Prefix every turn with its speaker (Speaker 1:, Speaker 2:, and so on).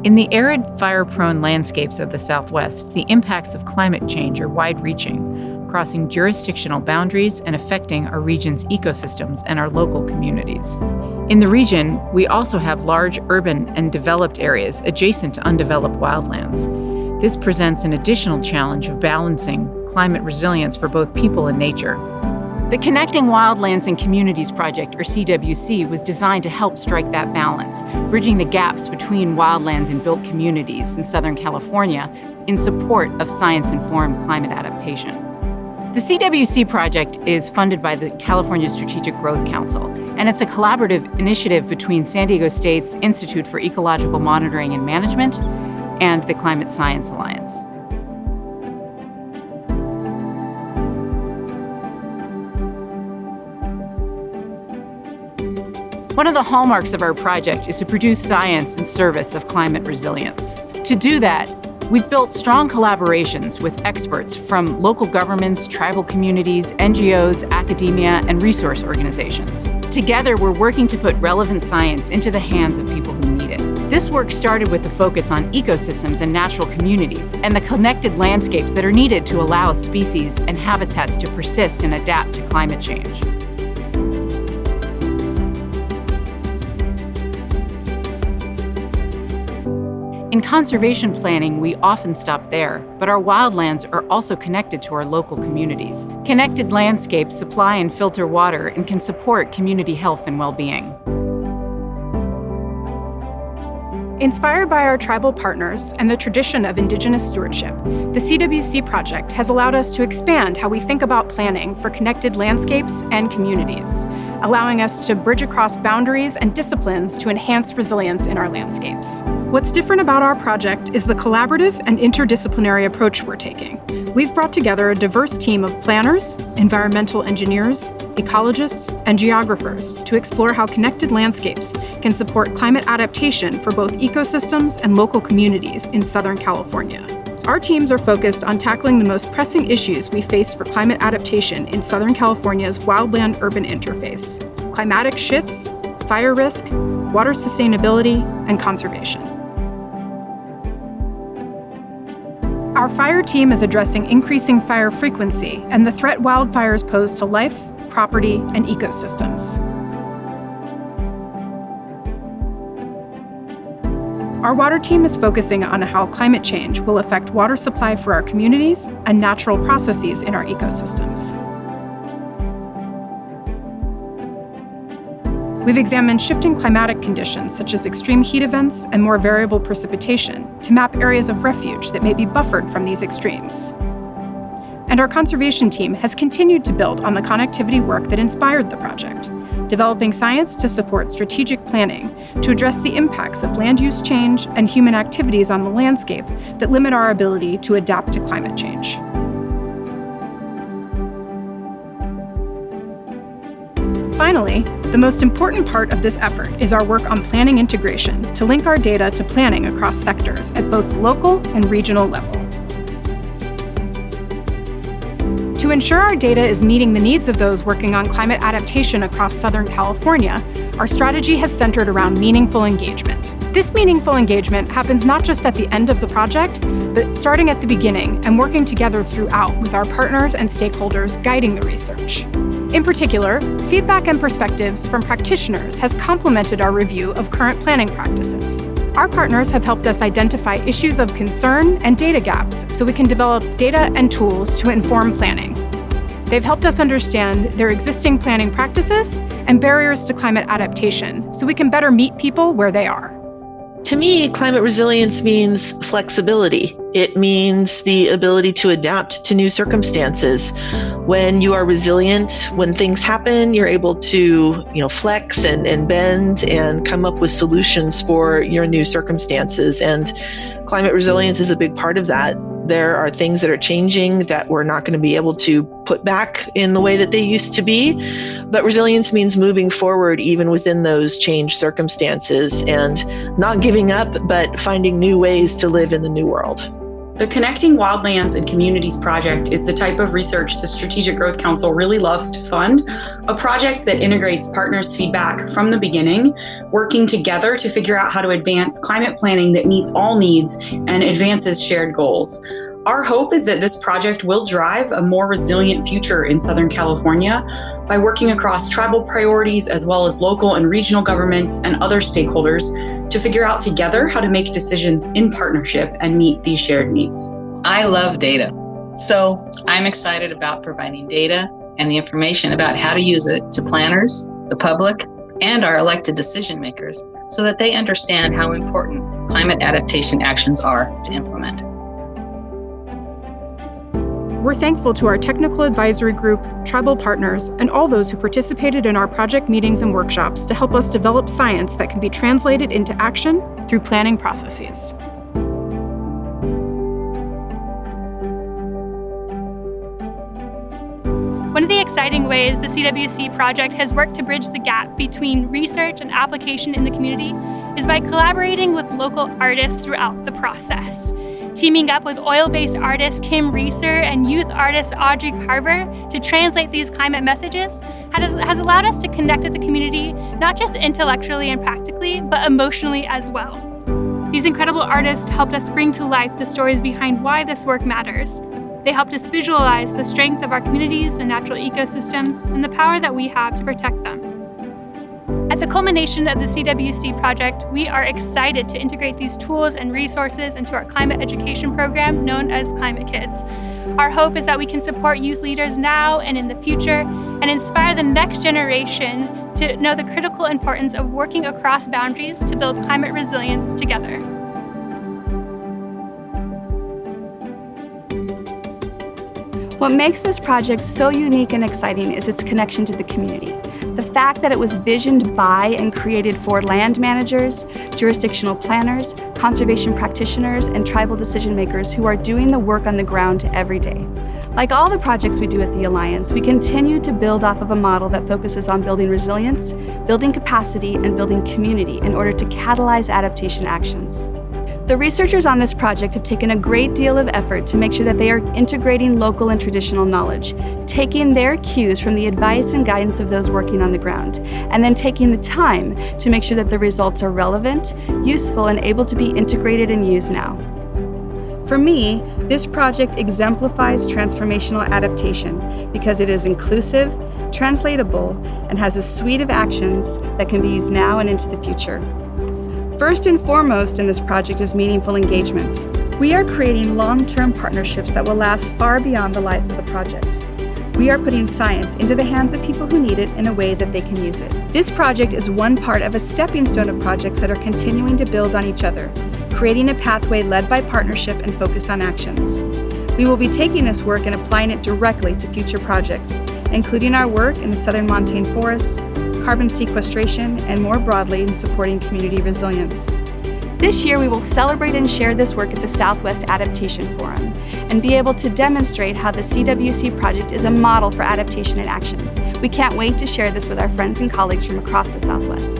Speaker 1: In the arid, fire-prone landscapes of the Southwest, the impacts of climate change are wide-reaching, crossing jurisdictional boundaries and affecting our region's ecosystems and our local communities. In the region, we also have large urban and developed areas adjacent to undeveloped wildlands. This presents an additional challenge of balancing climate resilience for both people and nature. The Connecting Wildlands and Communities Project, or CWC, was designed to help strike that balance, bridging the gaps between wildlands and built communities in Southern California in support of science-informed climate adaptation. The CWC project is funded by the California Strategic Growth Council, and it's a collaborative initiative between San Diego State's Institute for Ecological Monitoring and Management and the Climate Science Alliance. One of the hallmarks of our project is to produce science in service of climate resilience. To do that, we've built strong collaborations with experts from local governments, tribal communities, NGOs, academia, and resource organizations. Together, we're working to put relevant science into the hands of people who need it. This work started with a focus on ecosystems and natural communities and the connected landscapes that are needed to allow species and habitats to persist and adapt to climate change. In conservation planning, we often stop there, but our wildlands are also connected to our local communities. Connected landscapes supply and filter water and can support community health and well-being.
Speaker 2: Inspired by our tribal partners and the tradition of Indigenous stewardship, the CWC project has allowed us to expand how we think about planning for connected landscapes and communities, allowing us to bridge across boundaries and disciplines to enhance resilience in our landscapes. What's different about our project is the collaborative and interdisciplinary approach we're taking. We've brought together a diverse team of planners, environmental engineers, ecologists, and geographers to explore how connected landscapes can support climate adaptation for both ecosystems and local communities in Southern California. Our teams are focused on tackling the most pressing issues we face for climate adaptation in Southern California's wildland-urban interface: climatic shifts, fire risk, water sustainability, and conservation. Our fire team is addressing increasing fire frequency and the threat wildfires pose to life, property, and ecosystems. Our water team is focusing on how climate change will affect water supply for our communities and natural processes in our ecosystems. We've examined shifting climatic conditions such as extreme heat events and more variable precipitation to map areas of refuge that may be buffered from these extremes. And our conservation team has continued to build on the connectivity work that inspired the project, developing science to support strategic planning to address the impacts of land use change and human activities on the landscape that limit our ability to adapt to climate change. Finally, the most important part of this effort is our work on planning integration to link our data to planning across sectors at both the local and regional level. To ensure our data is meeting the needs of those working on climate adaptation across Southern California, our strategy has centered around meaningful engagement. This meaningful engagement happens not just at the end of the project, but starting at the beginning and working together throughout with our partners and stakeholders guiding the research. In particular, feedback and perspectives from practitioners has complemented our review of current planning practices. Our partners have helped us identify issues of concern and data gaps so we can develop data and tools to inform planning. They've helped us understand their existing planning practices and barriers to climate adaptation so we can better meet people where they are.
Speaker 3: To me, climate resilience means flexibility. It means the ability to adapt to new circumstances. When you are resilient, when things happen, you're able to, flex and bend and come up with solutions for your new circumstances. And climate resilience is a big part of that. There are things that are changing that we're not going to be able to put back in the way that they used to be. But resilience means moving forward even within those changed circumstances and not giving up, but finding new ways to live in the new world.
Speaker 4: The Connecting Wildlands and Communities project is the type of research the Strategic Growth Council really loves to fund, a project that integrates partners' feedback from the beginning, working together to figure out how to advance climate planning that meets all needs and advances shared goals. Our hope is that this project will drive a more resilient future in Southern California by working across tribal priorities as well as local and regional governments and other stakeholders to figure out together how to make decisions in partnership and meet these shared needs.
Speaker 5: I love data, so I'm excited about providing data and the information about how to use it to planners, the public, and our elected decision makers so that they understand how important climate adaptation actions are to implement.
Speaker 2: We're thankful to our technical advisory group, tribal partners, and all those who participated in our project meetings and workshops to help us develop science that can be translated into action through planning processes.
Speaker 6: One of the exciting ways the CWC project has worked to bridge the gap between research and application in the community is by collaborating with local artists throughout the process. Teaming up with oil-based artist Kim Reeser and youth artist Audrey Carver to translate these climate messages has allowed us to connect with the community, not just intellectually and practically, but emotionally as well. These incredible artists helped us bring to life the stories behind why this work matters. They helped us visualize the strength of our communities and natural ecosystems and the power that we have to protect them. At the culmination of the CWC project, we are excited to integrate these tools and resources into our climate education program known as Climate Kids. Our hope is that we can support youth leaders now and in the future and inspire the next generation to know the critical importance of working across boundaries to build climate resilience together.
Speaker 7: What makes this project so unique and exciting is its connection to the community. The fact that it was visioned by and created for land managers, jurisdictional planners, conservation practitioners, and tribal decision makers who are doing the work on the ground every day. Like all the projects we do at the Alliance, we continue to build off of a model that focuses on building resilience, building capacity, and building community in order to catalyze adaptation actions. The researchers on this project have taken a great deal of effort to make sure that they are integrating local and traditional knowledge, taking their cues from the advice and guidance of those working on the ground, and then taking the time to make sure that the results are relevant, useful, and able to be integrated and used now. For me, this project exemplifies transformational adaptation because it is inclusive, translatable, and has a suite of actions that can be used now and into the future. First and foremost in this project is meaningful engagement. We are creating long-term partnerships that will last far beyond the life of the project. We are putting science into the hands of people who need it in a way that they can use it. This project is one part of a stepping stone of projects that are continuing to build on each other, creating a pathway led by partnership and focused on actions. We will be taking this work and applying it directly to future projects, including our work in the southern montane forests, carbon sequestration, and more broadly in supporting community resilience. This year, we will celebrate and share this work at the Southwest Adaptation Forum and be able to demonstrate how the CWC project is a model for adaptation in action. We can't wait to share this with our friends and colleagues from across the Southwest.